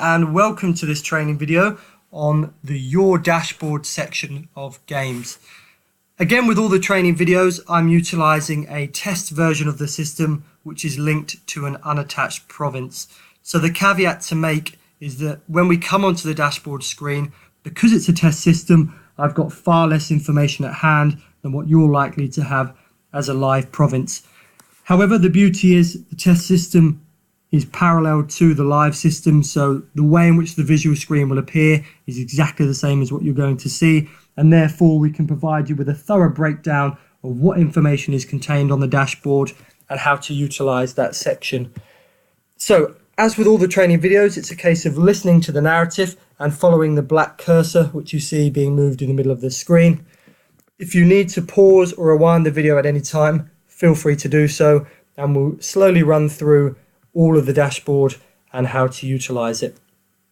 and welcome to this training video on the Your Dashboard section of games. Again, with all the training videos, I'm utilizing a test version of the system which is linked to an unattached province. So the caveat to make is that when we come onto the dashboard screen, because it's a test system, I've got far less information at hand than what you're likely to have as a live province. However, the beauty is the test system is parallel to the live system, so the way in which the visual screen will appear is exactly the same as what you're going to see, and therefore we can provide you with a thorough breakdown of what information is contained on the dashboard and how to utilize that section. So, as with all the training videos, it's a case of listening to the narrative and following the black cursor which you see being moved in the middle of the screen. If you need to pause or rewind the video at any time, feel free to do so, and we'll slowly run through all of the dashboard and how to utilize it.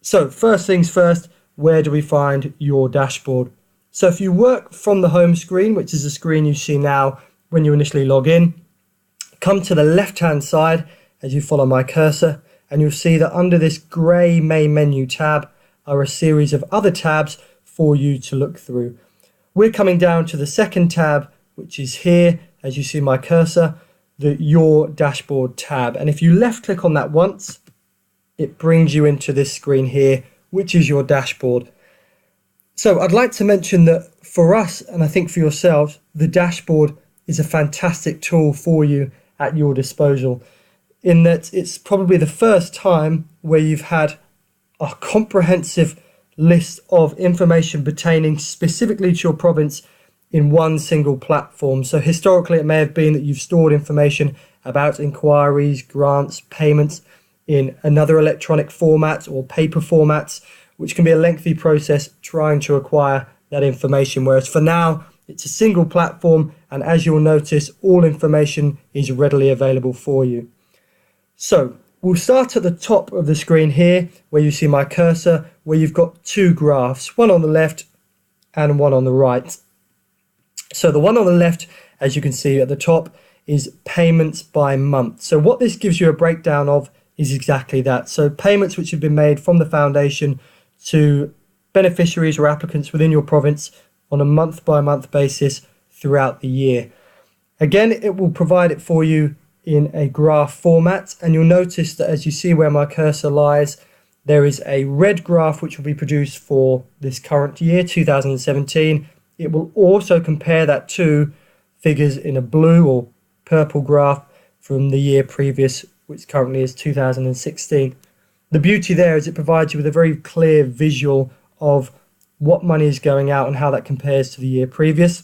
So first things first, where do we find your dashboard? So if you work from the home screen, which is the screen you see now when you initially log in, come to the left hand side as you follow my cursor, and you'll see that under this grey main menu tab are a series of other tabs for you to look through. We're coming down to the second tab, which is here as you see my cursor, the Your Dashboard tab, and if you left click on that once, it brings you into this screen here, which is your dashboard. So I'd like to mention that for us, and I think for yourselves, the dashboard is a fantastic tool for you at your disposal, in that it's probably the first time where you've had a comprehensive list of information pertaining specifically to your province in one single platform. So historically it may have been that you've stored information about inquiries, grants, payments in another electronic format or paper formats, which can be a lengthy process trying to acquire that information, whereas for now it's a single platform, and as you'll notice, all information is readily available for you. So we'll start at the top of the screen here where you see my cursor, where you've got two graphs, one on the left and one on the right. So the one on the left, as you can see at the top, is payments by month. So what this gives you a breakdown of is exactly that. So payments which have been made from the foundation to beneficiaries or applicants within your province on a month by month basis throughout the year. Again, it will provide it for you in a graph format, and you'll notice that as you see where my cursor lies, there is a red graph which will be produced for this current year, 2017. It will also compare that to figures in a blue or purple graph from the year previous, which currently is 2016. The beauty there is it provides you with a very clear visual of what money is going out and how that compares to the year previous.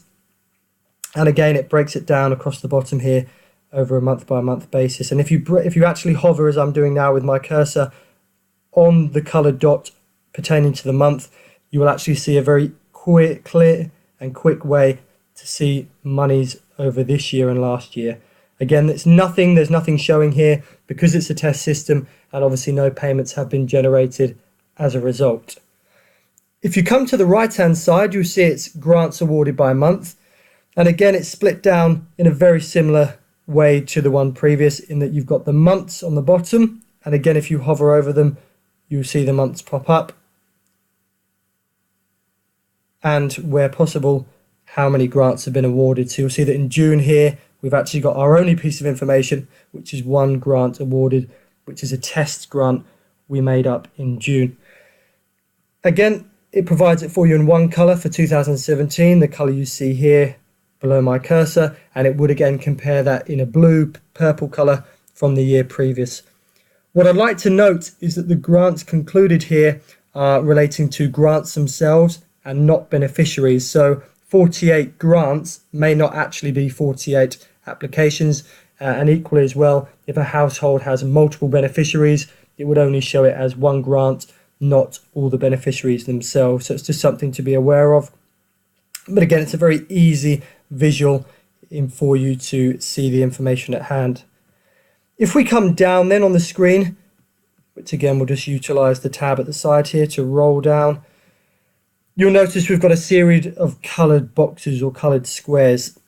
And again, it breaks it down across the bottom here over a month by month basis. And if you actually hover, as I'm doing now with my cursor, on the coloured dot pertaining to the month, you will actually see a very clear and quick way to see monies over this year and last year. Again, there's nothing showing here because it's a test system, and obviously no payments have been generated as a result. If you come to the right hand side, you'll see it's grants awarded by month, and again it's split down in a very similar way to the one previous, in that you've got the months on the bottom, and again if you hover over them you'll see the months pop up, and where possible how many grants have been awarded. So you'll see that in June here we've actually got our only piece of information, which is one grant awarded, which is a test grant we made up in June. Again, it provides it for you in one colour for 2017, the colour you see here below my cursor, and it would again compare that in a blue purple colour from the year previous. What I'd like to note is that the grants concluded here are relating to grants themselves and not beneficiaries. So 48 grants may not actually be 48 applications, and equally as well, if a household has multiple beneficiaries, it would only show it as one grant, not all the beneficiaries themselves. So it's just something to be aware of. But again, it's a very easy visual for you to see the information at hand. If we come down then on the screen, which again we'll just utilize the tab at the side here to roll down, you'll notice we've got a series of coloured boxes or coloured squares.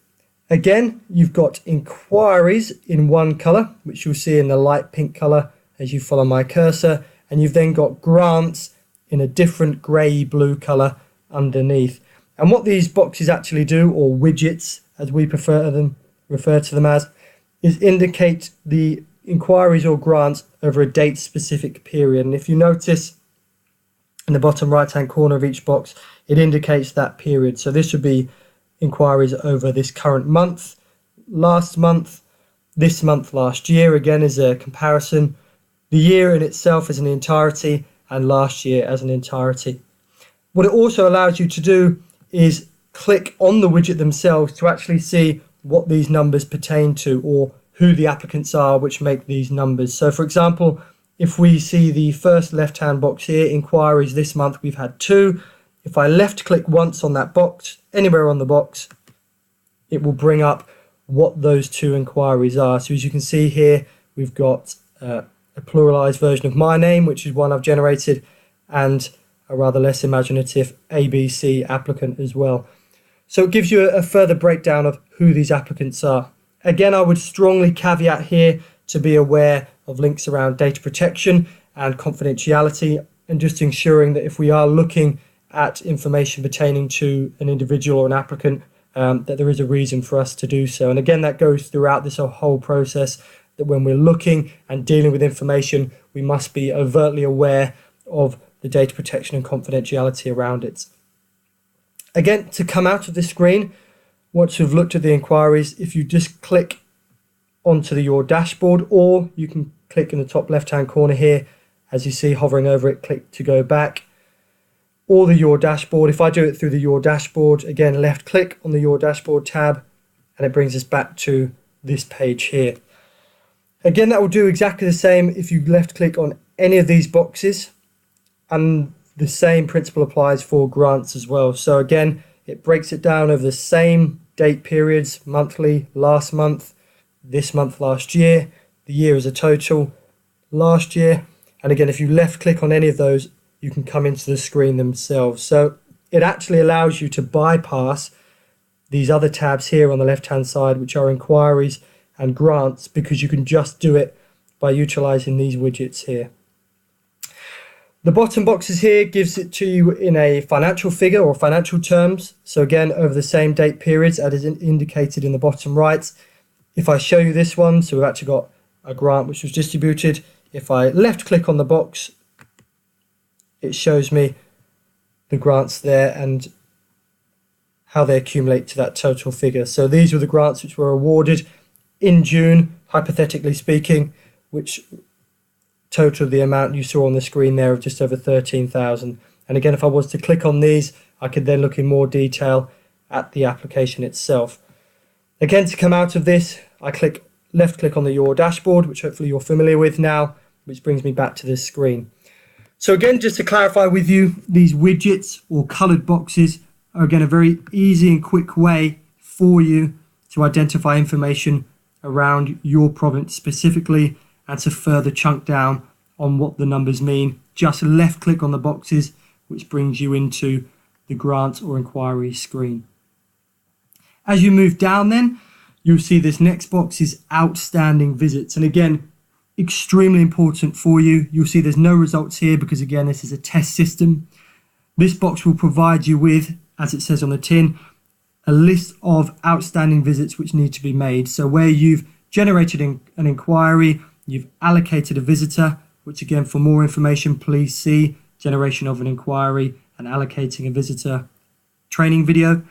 Again, you've got inquiries in one colour, which you'll see in the light pink colour as you follow my cursor, and you've then got grants in a different grey blue colour underneath. And what these boxes actually do, or widgets as we refer to them as, is indicate the inquiries or grants over a date specific period. And if you notice in the bottom right hand corner of each box, it indicates that period. So this would be inquiries over this current month, last month, this month last year, again as a comparison, the year in itself as an entirety, and last year as an entirety. What it also allows you to do is click on the widget themselves to actually see what these numbers pertain to, or who the applicants are which make these numbers. So for example, if we see the first left hand box here, inquiries this month, we've had 2. If I left click once on that box, anywhere on the box, it will bring up what those 2 inquiries are. So as you can see here, we've got a pluralized version of my name, which is one I've generated, and a rather less imaginative ABC applicant as well. So it gives you a further breakdown of who these applicants are. Again, I would strongly caveat here to be aware of links around data protection and confidentiality, and just ensuring that if we are looking at information pertaining to an individual or an applicant, that there is a reason for us to do so. And again, that goes throughout this whole process, that when we're looking and dealing with information, we must be overtly aware of the data protection and confidentiality around it. Again, to come out of this screen, once you've looked at the inquiries, if you just click onto your dashboard, or you can click in the top left hand corner here, as you see hovering over it, click to go back, or the Your Dashboard. If I do it through the Your Dashboard, again left click on the Your Dashboard tab, and it brings us back to this page here. Again, that will do exactly the same if you left click on any of these boxes, and the same principle applies for grants as well. So again, it breaks it down over the same date periods: monthly, last month, this month last year, the year as a total, last year. And again, if you left click on any of those, you can come into the screen themselves. So it actually allows you to bypass these other tabs here on the left hand side, which are inquiries and grants, because you can just do it by utilizing these widgets here. The bottom boxes here gives it to you in a financial figure or financial terms. So again, over the same date periods as is indicated in the bottom right. If I show you this one, so we've actually got a grant which was distributed. If I left click on the box, it shows me the grants there and how they accumulate to that total figure. So these were the grants which were awarded in June, hypothetically speaking, which totaled the amount you saw on the screen there of just over 13,000. And again, if I was to click on these, I could then look in more detail at the application itself. Again, to come out of this, I left click on the Your Dashboard, which hopefully you're familiar with now, which brings me back to this screen. So again, just to clarify with you, these widgets or colored boxes are again a very easy and quick way for you to identify information around your province specifically, and to further chunk down on what the numbers mean. Just left click on the boxes, which brings you into the grant or inquiry screen. As you move down then, you'll see this next box is outstanding visits. And again, extremely important for you. You'll see there's no results here because again, this is a test system. This box will provide you with, as it says on the tin, a list of outstanding visits which need to be made. So where you've generated an inquiry, you've allocated a visitor, which again, for more information, please see generation of an inquiry and allocating a visitor training video.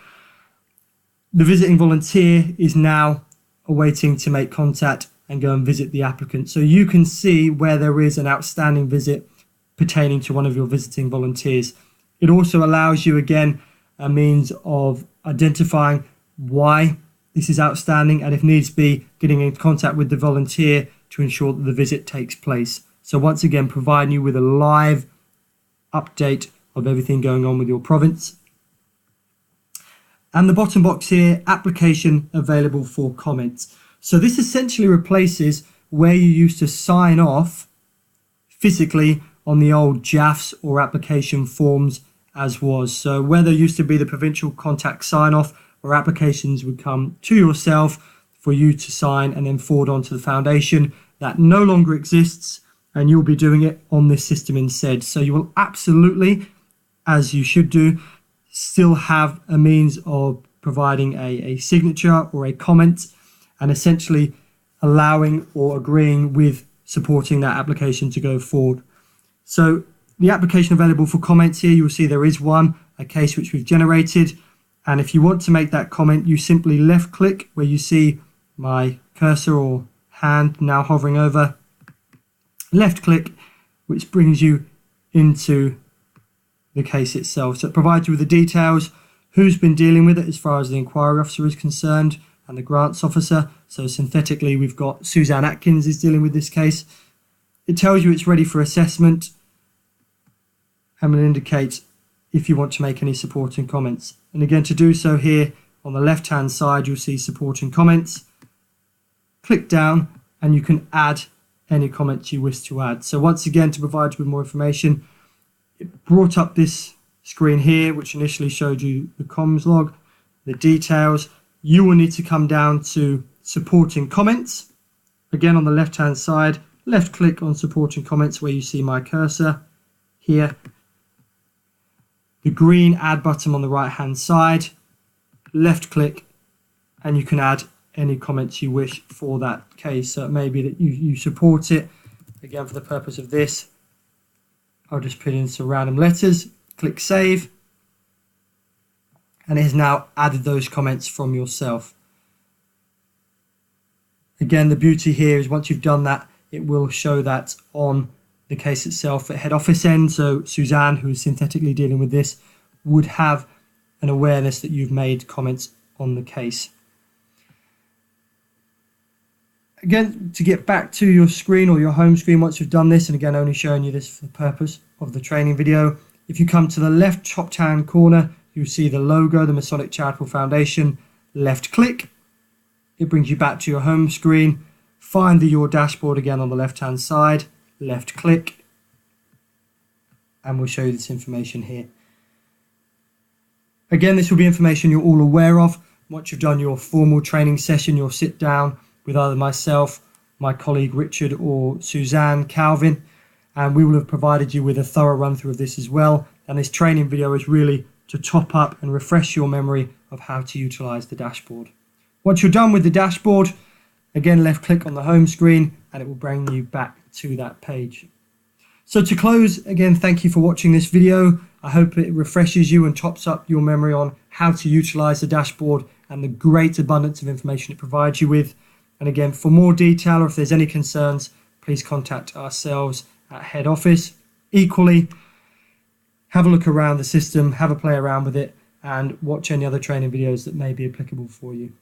The visiting volunteer is now awaiting to make contact and go and visit the applicant. So you can see where there is an outstanding visit pertaining to one of your visiting volunteers. It also allows you, again, a means of identifying why this is outstanding, and if needs be, getting in contact with the volunteer to ensure that the visit takes place. So once again, providing you with a live update of everything going on with your province. And the bottom box here, application available for comments. So this essentially replaces where you used to sign off physically on the old JAFs or application forms as was. So where there used to be the provincial contact sign off, where applications would come to yourself for you to sign and then forward on to the foundation, that no longer exists. and you'll be doing it on this system instead. So you will absolutely, as you should do, still have a means of providing a signature or a comment and essentially allowing or agreeing with supporting that application to go forward. So the application available for comments here, you'll see there is one, a case which we've generated. And if you want to make that comment, you simply left click where you see my cursor or hand now hovering over, left click, which brings you into the case itself. So it provides you with the details, who's been dealing with it as far as the inquiry officer is concerned and the grants officer. So synthetically, we've got Suzanne Atkins is dealing with this case. It tells you it's ready for assessment and will indicate if you want to make any supporting comments. And again, to do so here on the left hand side, you'll see supporting comments. Click down and you can add any comments you wish to add. So once again, to provide you with more information, it brought up this screen here, which initially showed you the comms log, the details. You will need to come down to supporting comments. Again, on the left hand side, left click on supporting comments where you see my cursor here. The green add button on the right hand side, left click, and you can add any comments you wish for that case. So it may be that you support it. Again, for the purpose of this, I'll just put in some random letters, click save, and it has now added those comments from yourself. Again, the beauty here is once you've done that, it will show that on the case itself at head office end. So Suzanne, who is synthetically dealing with this, would have an awareness that you've made comments on the case. Again, to get back to your screen or your home screen once you've done this, and again only showing you this for the purpose of the training video, if you come to the left top hand corner, you'll see the logo, the Masonic Charitable Foundation. Left click, it brings you back to your home screen. Find the Your Dashboard again on the left hand side, left click, and we'll show you this information here. Again, this will be information you're all aware of. Once you've done your formal training session, you'll sit down with either myself, my colleague Richard, or Suzanne Calvin, and we will have provided you with a thorough run through of this as well. And this training video is really to top up and refresh your memory of how to utilize the dashboard. Once you're done with the dashboard, again left click on the home screen and it will bring you back to that page. So to close, again, thank you for watching this video. I hope it refreshes you and tops up your memory on how to utilize the dashboard and the great abundance of information it provides you with. And again, for more detail or if there's any concerns, please contact ourselves at head office. Equally, have a look around the system, have a play around with it, and watch any other training videos that may be applicable for you.